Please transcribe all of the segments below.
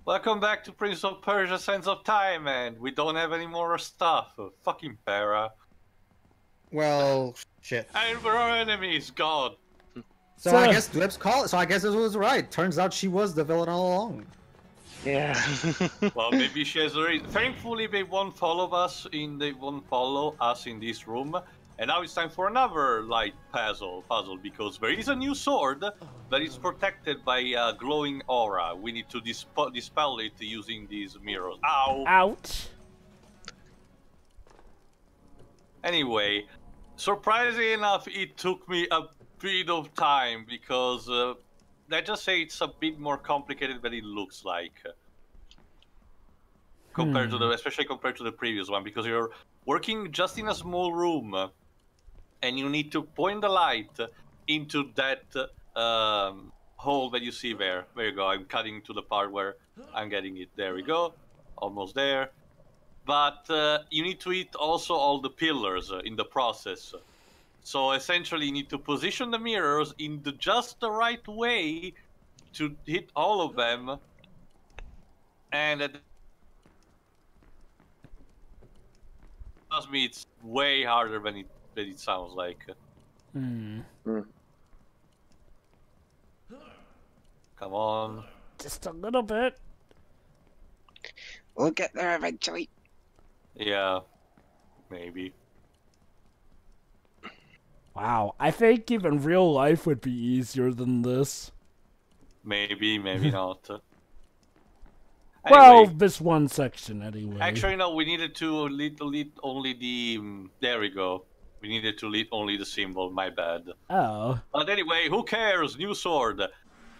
Welcome back to Prince of Persia Sands of Time, and we don't have any more stuff. Fucking Farah. Well, shit. And we're our enemies, God. So I guess Dweb's call. So I guess it was right. Turns out she was the villain all along. Yeah. Well, maybe she has already. Thankfully, they won't follow us in this room. And now it's time for another light puzzle because there is a new sword that is protected by a glowing aura. We need to dispel it using these mirrors. Ow! Ouch! Anyway, surprisingly enough, it took me a bit of time because let's just say it's a bit more complicated than it looks like. Compared to especially compared to the previous one, because you're working just in a small room. And you need to point the light into that hole that you see there. There you go. I'm cutting to the part where I'm getting it. There we go. Almost there. But you need to hit also all the pillars in the process. So essentially you need to position the mirrors in just the right way to hit all of them. And trust me, it's way harder than it sounds like. Hmm. Come on. Just a little bit. We'll get there eventually. Yeah. Maybe. Wow, I think even real life would be easier than this. Maybe, maybe not. Well, Anyway, this one section anyway. actually, no, we needed to lead only the... there we go. We needed to lead only the symbol, my bad. Oh. But anyway, who cares? New sword.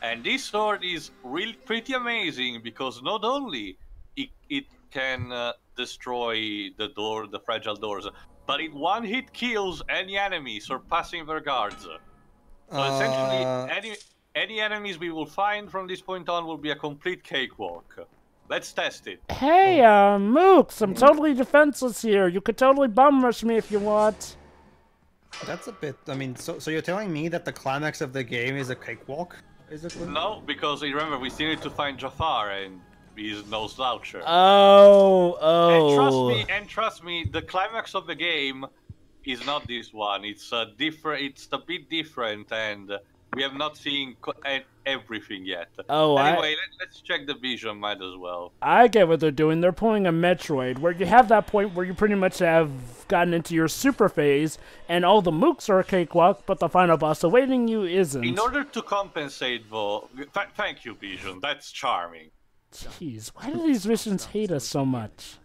And this sword is really pretty amazing because not only it can destroy the fragile doors, but it one hit kills any enemy, surpassing their guards. So essentially, any enemies we will find from this point on will be a complete cakewalk. Let's test it. Hey, Mooks, I'm totally defenseless here. You could totally bum rush me if you want. That's a bit. I mean, so you're telling me that the climax of the game is a cakewalk? Basically? No, because remember we still need to find Jafar, and he's no sloucher. Oh. And trust me, the climax of the game is not this one. It's a bit different, and we have not seen everything yet. Oh, anyway, let's check the vision. Might as well. I get what they're doing. They're pulling a Metroid, where you have that point where you pretty much have gotten into your super phase, and all the mooks are a cakewalk, but the final boss awaiting you isn't. In order to compensate, though, thank you, Vision. That's charming. Jeez, why do these missions hate us so much?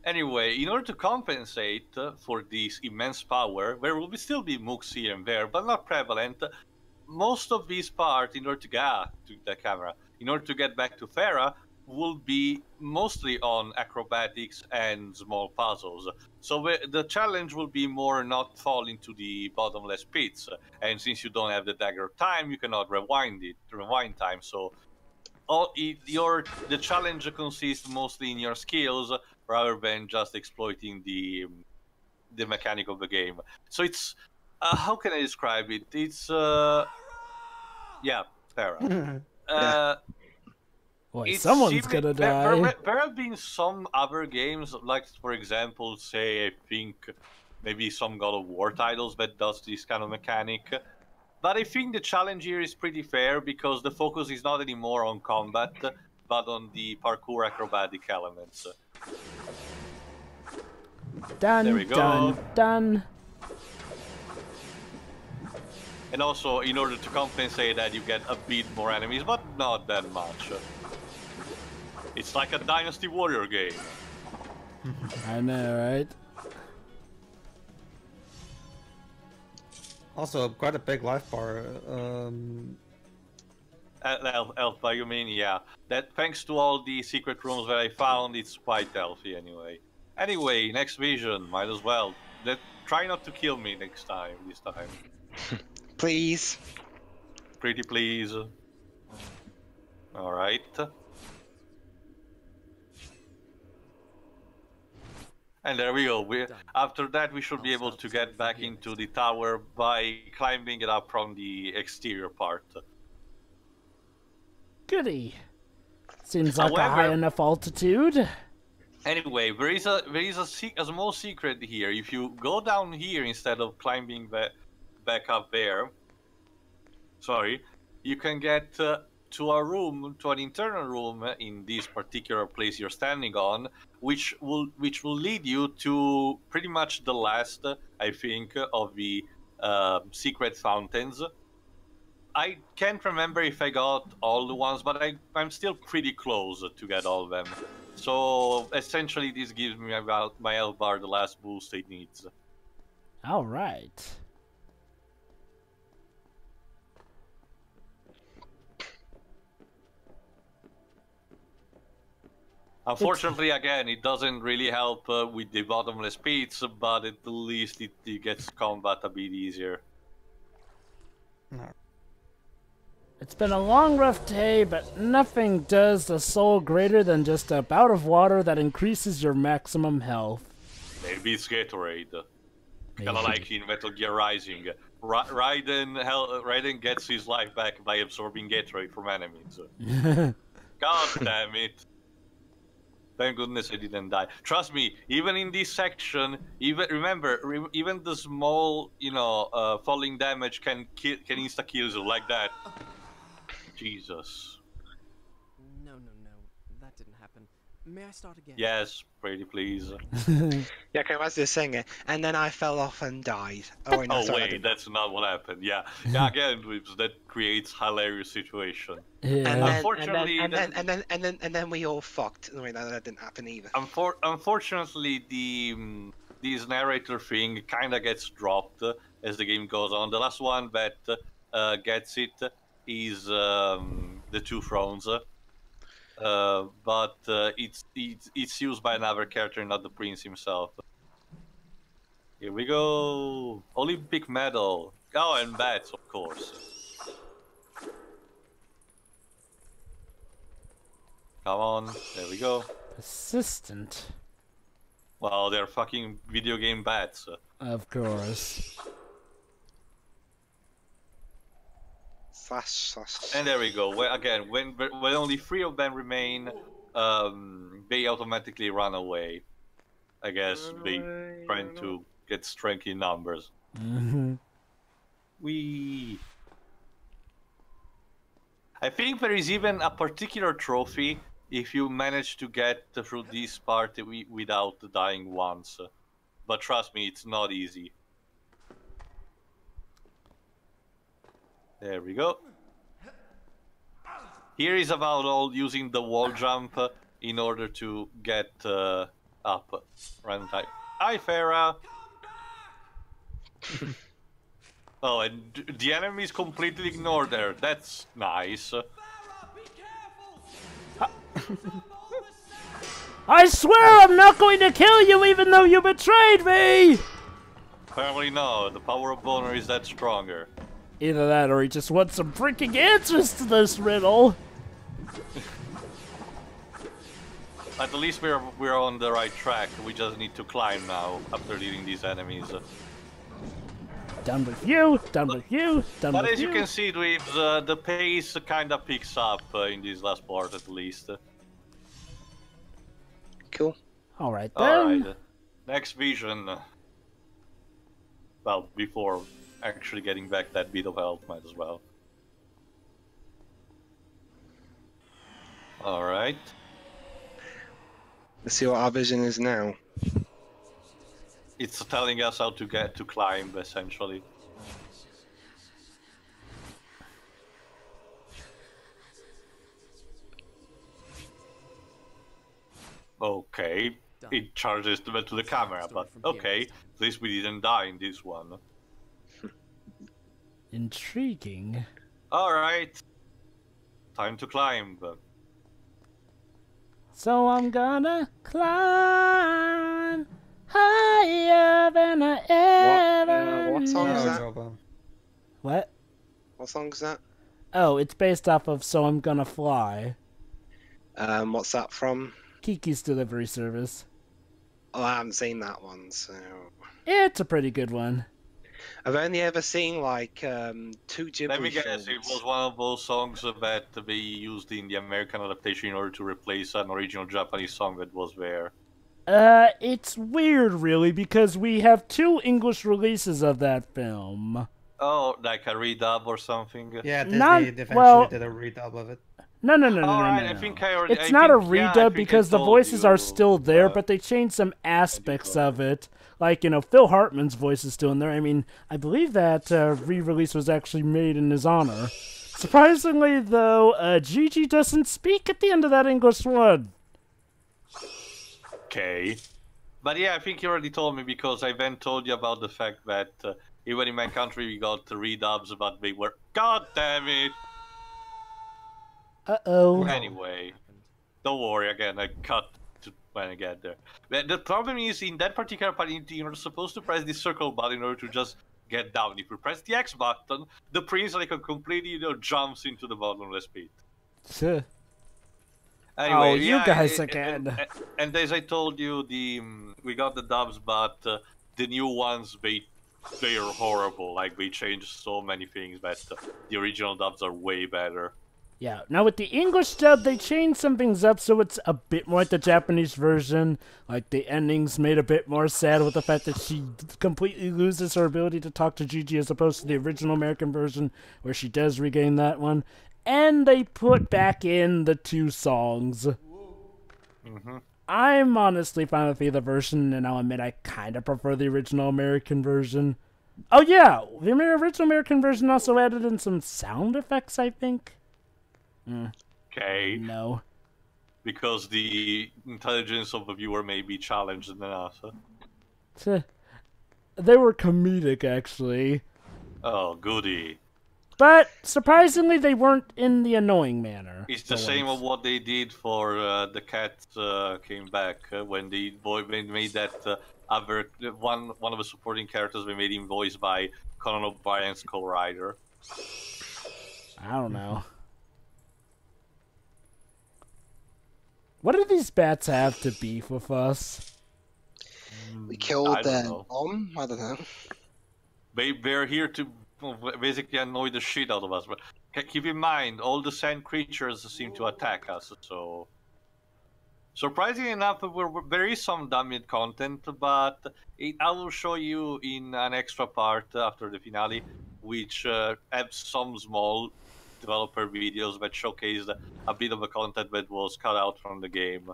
Anyway, in order to compensate for this immense power, there will still be mooks here and there, but not prevalent. Most of these parts, in order to get to the camera, in order to get back to Farah, will be mostly on acrobatics and small puzzles. So the challenge will be more not fall into the bottomless pits. And since you don't have the dagger time, you cannot rewind time. So the challenge consists mostly in your skills rather than just exploiting the mechanic of the game. So it's how can I describe it? It's yeah, Farah. Boy, someone's gonna die. There have been some other games, like for example, say I think maybe some God of War titles that does this kind of mechanic. But I think the challenge here is pretty fair because the focus is not anymore on combat, but on the parkour acrobatic elements. Done, there we go. Done. And also, in order to compensate that, you get a bit more enemies, but not that much. It's like a Dynasty Warrior game. I know, right? Also, quite a big life bar. Alpha, you mean? Yeah. That thanks to all the secret rooms that I found, it's quite healthy anyway. Anyway, next vision, might as well. Try not to kill me this time. Please. Pretty please. Alright. And there we go. After that, we should be able to get back into the tower by climbing it up from the exterior part. Goody. Seems like a high However- enough altitude. Anyway, there is a small secret here. If you go down here instead of climbing back up there, you can get to an internal room in this particular place you're standing on, which will lead you to pretty much the last, I think, of the secret fountains. I can't remember if I got all the ones, but I'm still pretty close to get all of them. So essentially, this gives me my health bar the last boost it needs. All right. Unfortunately, again, it doesn't really help with the bottomless pits, but at least it gets combat a bit easier. No. It's been a long, rough day, but nothing does the soul greater than just a bout of water that increases your maximum health. Maybe it's Gatorade. Kind of like in Metal Gear Rising. Raiden gets his life back by absorbing Gatorade from enemies. God damn it. Thank goodness I didn't die. Trust me, even in this section, even the small, falling damage can insta-kill you like that. Jesus. No, that didn't happen. May I start again? Yes, pretty please. Yeah, okay, as they're saying it, and then I fell off and died. Oh, wait, no, Oh sorry, I wait, didn't. that's not what happened. Yeah, again, that creates hilarious situation. Yeah. And then we all fucked. No, wait, that didn't happen either. Unfortunately, this narrator thing kind of gets dropped as the game goes on. The last one that gets it is the two thrones, but it's used by another character, not the prince himself. Here we go, Olympic medal. Oh, and bats, of course. Come on, there we go. Persistent. Well, they're fucking video game bats. Of course. And there we go. Again, when only 3 of them remain, they automatically run away. I guess they trying to get strength in numbers. Mm-hmm. I think there is even a particular trophy if you manage to get through this part without dying once. But trust me, it's not easy. There we go. Here is about all using the wall jump in order to get up. Random type. Hi, Farah! Oh, and the enemies completely ignored her. That's nice. I swear I'm not going to kill you even though you betrayed me! Apparently no, the power of Boner is that stronger. Either that or he just wants some freaking answers to this riddle. At least we're on the right track. We just need to climb now after leading these enemies. Done with you, done with you, done But with as you can see, Dweebs, the pace kinda picks up in this last part at least. Cool. Alright then. Alright, next vision. Well, before actually getting back that bit of health, might as well. Alright. Let's see what our vision is now. It's telling us how to get to climb, essentially. Okay, it charges to the camera, but okay, at least we didn't die in this one. Intriguing. Alright, time to climb. So I'm gonna climb higher than I ever what song is knew. that? What? What song is that? Oh, it's based off of So I'm Gonna Fly. What's that from? Kiki's Delivery Service. Oh, I haven't seen that one, so... It's a pretty good one. I've only ever seen like two gibberish Let me guess, songs. it was one of those songs that they used in the American adaptation in order to replace an original Japanese song that was there. It's weird, really, because we have 2 English releases of that film. Oh, like a redub or something? Yeah, Disney Not- eventually well- did a redub of it. No. Alright, I think I already... It's I not a think- yeah, I redub think I because the told voices you, are still there, uh, but they changed some aspects of it. Like, you know, Phil Hartman's voice is still in there. I mean, I believe that re-release was actually made in his honor. Surprisingly, though, Gigi doesn't speak at the end of that English one. Okay. But yeah, I think you already told me because I then told you about the fact that even in my country we got redubs, but they were... God damn it! Uh-oh. Anyway, don't worry again, I cut to when I get there. But the problem is, in that particular part, you're supposed to press the circle button in order to just get down. If you press the X button, the prince like completely, jumps into the bottomless pit. Sure. Anyway, Oh, you yeah, guys again. And as I told you, we got the dubs, but the new ones, they are horrible. Like, they changed so many things that the original dubs are way better. Yeah, now with the English dub, they changed some things up so it's a bit more like the Japanese version. Like, the ending's made a bit more sad with the fact that she completely loses her ability to talk to Gigi as opposed to the original American version, where she does regain that one. And they put back in the 2 songs. Mm-hmm. I'm honestly fine with either version, and I'll admit I kind of prefer the original American version. Oh yeah, the original American version also added in some sound effects, I think. Okay. No. Because the intelligence of the viewer may be challenged enough. They were comedic, actually. Oh, goody. But, surprisingly, they weren't in the annoying manner. It's the same of what they did for the cat came back when they made that other one of the supporting characters. They made him voiced by Conan O'Brien's co-writer. I don't know. What do these bats have to beef with us? We killed I their don't know. mom? I don't know. They're here to basically annoy the shit out of us. But keep in mind, all the sand creatures seem to attack us, so... Surprisingly enough, there is some damage content, but I will show you in an extra part after the finale, which have some small developer videos that showcased a bit of the content that was cut out from the game.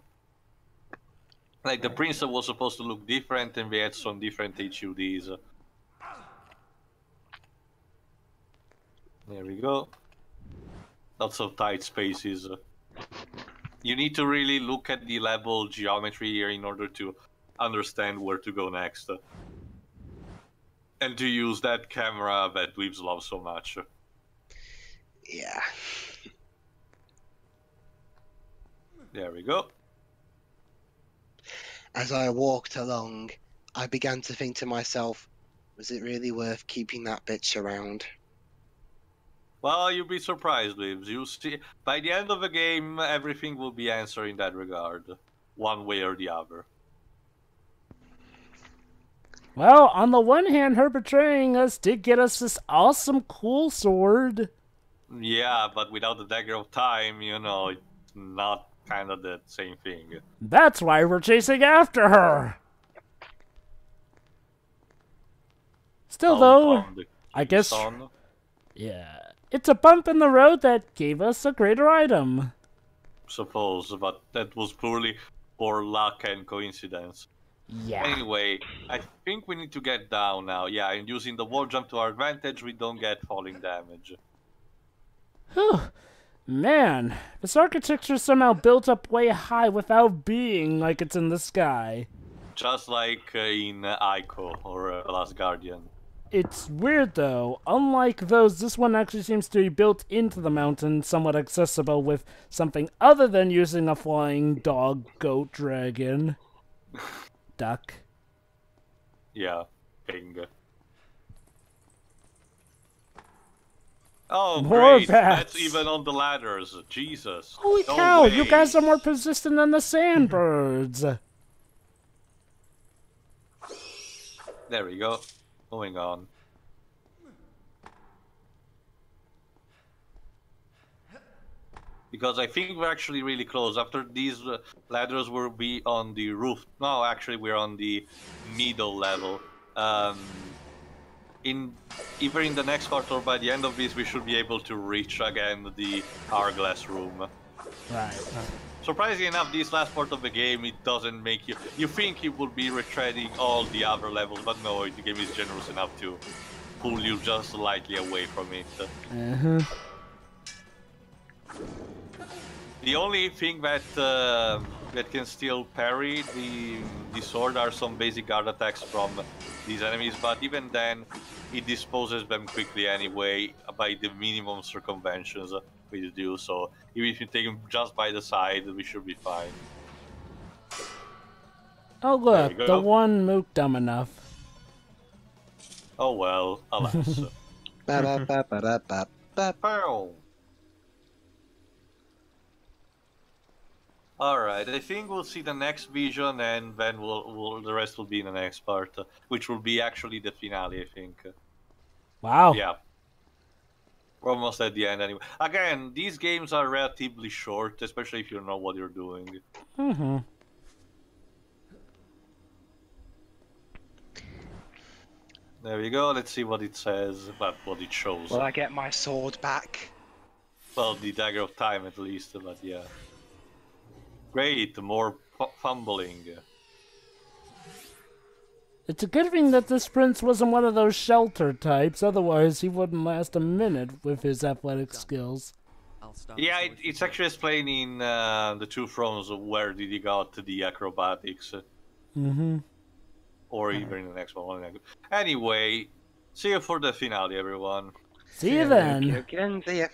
Like, the prince was supposed to look different, and they had some different HUDs. There we go. Lots of tight spaces. You need to really look at the level geometry here in order to understand where to go next. And to use that camera that Dweebs love so much. Yeah. There we go. As I walked along, I began to think to myself, was it really worth keeping that bitch around? Well, you'll be surprised, Dweebs. You see, by the end of the game, everything will be answered in that regard, one way or the other. Well, on the one hand, her betraying us did get us this awesome, cool sword. Yeah, but without the dagger of time, it's not kind of the same thing. That's why we're chasing after her. Still, though, I guess... Yeah. It's a bump in the road that gave us a greater item. Suppose, but that was purely for luck and coincidence. Yeah. Anyway, I think we need to get down now. Yeah, and using the wall jump to our advantage, we don't get falling damage. Whew. Man, this architecture somehow built up way high without being like it's in the sky. Just like in Ico or Last Guardian. It's weird though. Unlike those, this one actually seems to be built into the mountain, somewhat accessible with something other than using a flying dog, goat, dragon, duck. Yeah, ping. Oh, More great! bats. That's even on the ladders. Jesus. Holy No cow, way. you guys are more persistent than the sandbirds. There we go. Moving on. because I think we're actually really close. After these ladders will be on the roof. No, actually we're on the middle level. Either in the next part or by the end of this, we should be able to reach again the hourglass room. Right. Surprisingly enough, this last part of the game, it doesn't make you... You think it would be retreading all the other levels, but no, the game is generous enough to pull you just slightly away from it. The only thing that that can still parry the sword are some basic guard attacks from these enemies, but even then, it disposes them quickly anyway by the minimum circumventions we do. So even if you take them just by the side, we should be fine. Oh look, the one moved dumb enough. Oh well, alas. Alright, I think we'll see the next vision, and then the rest will be in the next part, which will be actually the finale, I think. Wow. Yeah. We're almost at the end anyway. Again, these games are relatively short, especially if you know what you're doing. There we go, let's see what it says, well, what it shows. Will I get my sword back? Well, the dagger of time at least, but yeah. Great, more fumbling. It's a good thing that this prince wasn't one of those shelter types, otherwise he wouldn't last a minute with his athletic skills. Yeah, it's actually explaining the two thrones of where did he got the acrobatics. Or even in the next one. Anyway, see you for the finale, everyone. See you then. See ya.